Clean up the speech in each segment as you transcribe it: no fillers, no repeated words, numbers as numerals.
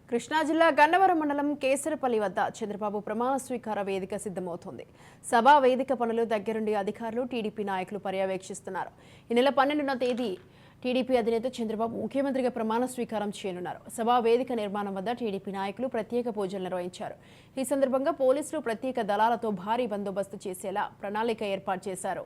కృష్ణా జిల్లా గన్నవరం మండలం కేసరపల్లి వద్ద చంద్రబాబు ప్రమాణ స్వీకార వేదిక సిద్ధమవుతోంది. సభా వేదిక పనులు దగ్గరుండి అధికారులు, టీడీపీ నాయకులు పర్యవేక్షిస్తున్నారు. ఈ నెల 12వ తేదీ టీడీపీ అధినేత చంద్రబాబు ముఖ్యమంత్రిగా ప్రమాణ స్వీకారం చేయనున్నారు. సభా వేదిక నిర్మాణం వద్ద టీడీపీ నాయకులు ప్రత్యేక పూజలు నిర్వహించారు. ఈ సందర్భంగా పోలీసులు ప్రత్యేక దళాలతో భారీ బందోబస్తు చేసేలా ప్రణాళిక ఏర్పాటు చేశారు.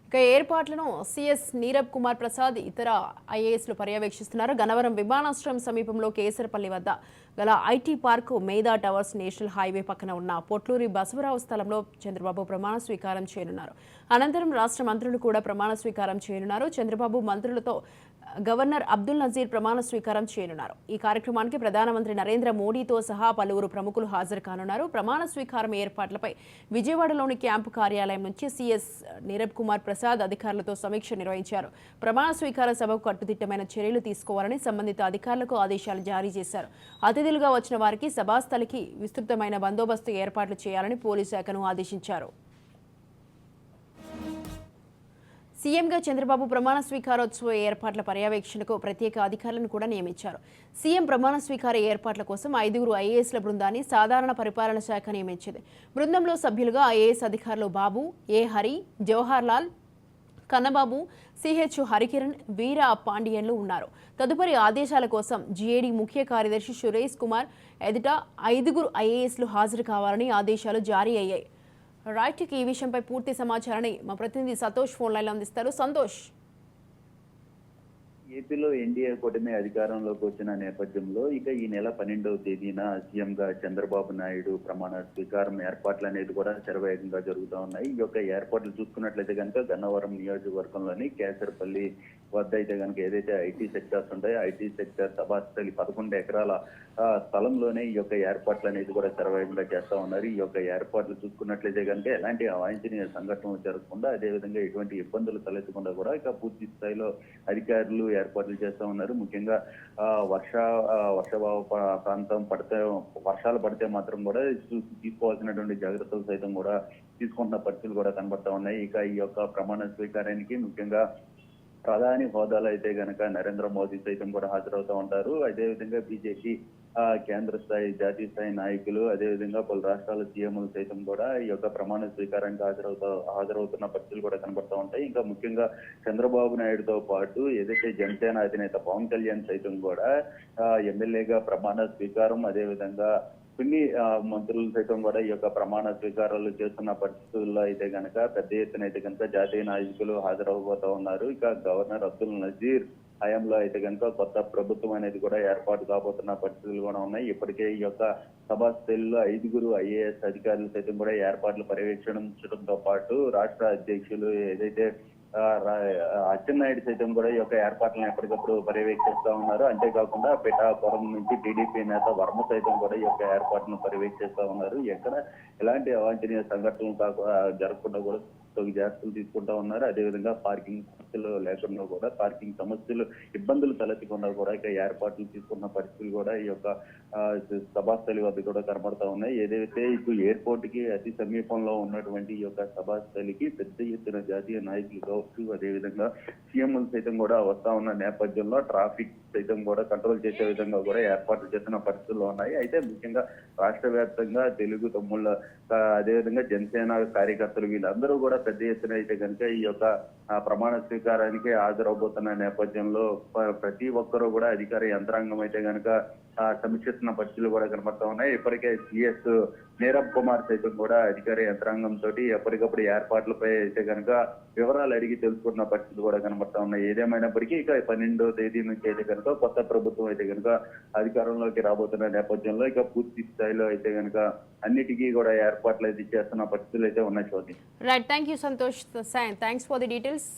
ఇక ఏర్పాట్లను సీఎస్ నీరబ్ కుమార్ ప్రసాద్ ఇతర ఐఏఎస్లు పర్యవేక్షిస్తున్నారు. గన్నవరం విమానాశ్రయం సమీపంలో కేసరపల్లి వద్ద గల ఐటీ పార్క్, మేధా టవర్స్, నేషనల్ హైవే పక్కన ఉన్న పొట్లూరి బసవరావు స్థలంలో చంద్రబాబు ప్రమాణ స్వీకారం చేయనున్నారు. అనంతరం రాష్ట్ర మంత్రులు కూడా ప్రమాణ స్వీకారం చేయనున్నారు. చంద్రబాబు మంత్రులతో గవర్నర్ అబ్దుల్ నజీర్ ప్రమాణ స్వీకారం చేయనున్నారు. ఈ కార్యక్రమానికి ప్రధానమంత్రి నరేంద్ర మోడీతో సహా పలువురు ప్రముఖులు హాజరు కానున్నారు. ప్రమాణ స్వీకారం ఏర్పాట్లపై విజయవాడలోని క్యాంపు కార్యాలయం నుంచి సీఎస్ నీరబ్ కుమార్ ప్రసాద్ అధికారులతో సమీక్ష నిర్వహించారు. ప్రమాణ స్వీకార సభకు కట్టుదిట్టమైన చర్యలు తీసుకోవాలని సంబంధిత అధికారులకు ఆదేశాలు జారీ చేశారు. అతిథులుగా వచ్చిన వారికి సభాస్థలికి విస్తృతమైన బందోబస్తు ఏర్పాట్లు చేయాలని పోలీసు శాఖను ఆదేశించారు. సీఎంగా చంద్రబాబు ప్రమాణ స్వీకారోత్సవ ఏర్పాట్ల పర్యవేక్షణకు ప్రత్యేక అధికారులను కూడా నియమించారు. సీఎం ప్రమాణ స్వీకార ఏర్పాట్ల కోసం 5 ఐఏఎస్ల బృందాన్ని సాధారణ పరిపాలన శాఖ నియమించింది. బృందంలో సభ్యులుగా ఐఏఎస్ అధికారులు బాబు, ఏ హరి, జవహర్ లాల్, కన్నబాబు, సిహెచ్ హరికిరణ్, వీర పాండియన్లు ఉన్నారు. తదుపరి ఆదేశాల కోసం జీఏడీ ముఖ్య కార్యదర్శి సురేష్ కుమార్ ఎదుట 5 ఐఏఎస్లు హాజరు కావాలని ఆదేశాలు జారీ అయ్యాయి. రైట్, ఈ విషయంపై పూర్తి సమాచారాన్ని మా ప్రతినిధి సంతోష్ ఫోన్ లైన్లో అందిస్తారు. సంతోష్, ఏపీలో ఎన్డీఏ కూటమి అధికారంలోకి వచ్చిన నేపథ్యంలో ఇక ఈ నెల 12వ తేదీన సీఎంగా చంద్రబాబు నాయుడు ప్రమాణ స్వీకారం ఏర్పాట్లు అనేది కూడా శరవేగంగా జరుగుతూ ఉన్నాయి. ఈ యొక్క ఏర్పాట్లు చూసుకున్నట్లయితే కనుక గన్నవరం నియోజకవర్గంలోని కేసరపల్లి వద్ద అయితే కనుక ఏదైతే ఐటీ సెక్టర్స్ ఉంటాయో ఐటీ సెక్టర్ సభాస్థలి 11 ఎకరాల స్థలంలోనే ఈ యొక్క ఏర్పాట్లు అనేది కూడా శరవేగంగా చేస్తూ ఉన్నారు. ఈ యొక్క ఏర్పాట్లు చూసుకున్నట్లయితే కనుక ఎలాంటి అవాంఛనీయ సంఘటనలు జరగకుండా, అదేవిధంగా ఎటువంటి ఇబ్బందులు తలెత్తకుండా కూడా ఇక పూర్తి స్థాయిలో అధికారులు ఏర్పాట్లు చేస్తూ ఉన్నారు. ముఖ్యంగా వర్షాభావ ప్రాంతం వర్షాలు పడితే మాత్రం కూడా తీసుకోవాల్సినటువంటి జాగ్రత్తలు సైతం కూడా తీసుకుంటున్న పరిస్థితులు కూడా కనబడతా ఉన్నాయి. ఇక ఈ యొక్క ప్రమాణ స్వీకారానికి ముఖ్యంగా ప్రధాని హోదాలో అయితే గనక నరేంద్ర మోదీ సైతం కూడా హాజరవుతూ ఉంటారు. అదేవిధంగా బీజేపీ కేంద్ర స్థాయి, జాతీయ స్థాయి నాయకులు, అదేవిధంగా పలు రాష్ట్రాల సీఎంలు సైతం కూడా ఈ యొక్క ప్రమాణ స్వీకారానికి హాజరవుతున్న పరిస్థితులు కూడా కనబడతా ఉంటాయి. ఇంకా ముఖ్యంగా చంద్రబాబు నాయుడుతో పాటు ఏదైతే జనసేన అధినేత పవన్ కళ్యాణ్ సైతం కూడా ఎమ్మెల్యేగా ప్రమాణ స్వీకారం, అదేవిధంగా కొన్ని మంత్రులు సైతం కూడా ఈ యొక్క ప్రమాణ స్వీకారాలు చేస్తున్న పరిస్థితుల్లో అయితే కనుక పెద్ద ఎత్తున అయితే కనుక జాతీయ నాయకులు హాజరవబోతా ఉన్నారు. ఇక గవర్నర్ అబ్దుల్ నజీర్ హయాంలో అయితే కనుక కొత్త ప్రభుత్వం అనేది కూడా ఏర్పాటు కాబోతున్న పరిస్థితులు కూడా ఉన్నాయి. ఇప్పటికే ఈ యొక్క సభాస్థలిలో 5 ఐఏఎస్ అధికారులు సైతం కూడా ఏర్పాట్లు పర్యవేక్షించడంతో పాటు రాష్ట్ర అధ్యక్షులు ఏదైతే అచ్చెన్నాయుడు సైతం కూడా ఈ యొక్క ఏర్పాట్లను ఎప్పటికప్పుడు పర్యవేక్షిస్తూ ఉన్నారు. అంతేకాకుండా పిఠాపురం నుంచి టీడీపీ నేత వర్మ సైతం కూడా ఈ యొక్క ఏర్పాట్లను పర్యవేక్షిస్తూ ఉన్నారు. ఎక్కడ ఎలాంటి అవాంఛనీయ సంఘటనలు జరగకుండా కూడా జాగ్రత్తలు తీసుకుంటా ఉన్నారు. అదేవిధంగా పార్కింగ్ సమస్యలు లేకుండా కూడా, పార్కింగ్ సమస్యలు ఇబ్బందులు తలెత్తకుండా కూడా ఇక ఏర్పాట్లు తీసుకున్న పరిస్థితులు కూడా ఈ యొక్క సభాస్థలి వద్ద కూడా కనబడతా ఉన్నాయి. ఏదైతే ఇప్పుడు ఎయిర్పోర్ట్ కి అతి సమీపంలో ఉన్నటువంటి ఈ యొక్క సభాస్థలికి పెద్ద ఎత్తున జాతీయ నాయకులు కావచ్చు, అదేవిధంగా సీఎంలు సైతం కూడా వస్తా ఉన్న నేపథ్యంలో ట్రాఫిక్ సైతం కూడా కంట్రోల్ చేసే విధంగా కూడా ఏర్పాట్లు చేస్తున్న పరిస్థితుల్లో ఉన్నాయి. అయితే ముఖ్యంగా రాష్ట్ర వ్యాప్తంగా తెలుగు తమ్ముళ్ళ, అదేవిధంగా జనసేన కార్యకర్తలు వీళ్ళందరూ కూడా పెద్ద ఎత్తున అయితే కనుక ఈ యొక్క ప్రమాణ స్వీకారానికి హాజరవబోతున్న నేపథ్యంలో ప్రతి ఒక్కరూ కూడా అధికార యంత్రాంగం అయితే కనుక సమీక్షిస్తున్న పరిస్థితులు కూడా కనబడతా ఉన్నాయి. ఇప్పటికే సిఎస్ నీరబ్ కుమార్ సైతం కూడా అధికార యంత్రాంగంతో ఎప్పటికప్పుడు ఏర్పాట్లపై అయితే కనుక వివరాలు అడిగి తెలుసుకున్న పరిస్థితులు కూడా కనబడతా ఉన్నాయి. ఏదేమైనప్పటికీ ఇక 12వ తేదీ నుంచి అయితే కనుక కొత్త ప్రభుత్వం అయితే కనుక అధికారంలోకి రాబోతున్న నేపథ్యంలో ఇక పూర్తి స్థాయిలో అయితే కనుక అన్నిటికీ కూడా ఏర్పాట్లు అయితే చేస్తున్న పరిస్థితులు అయితే ఉన్నాయి. Right, thank you Santosh. Thanks for the details.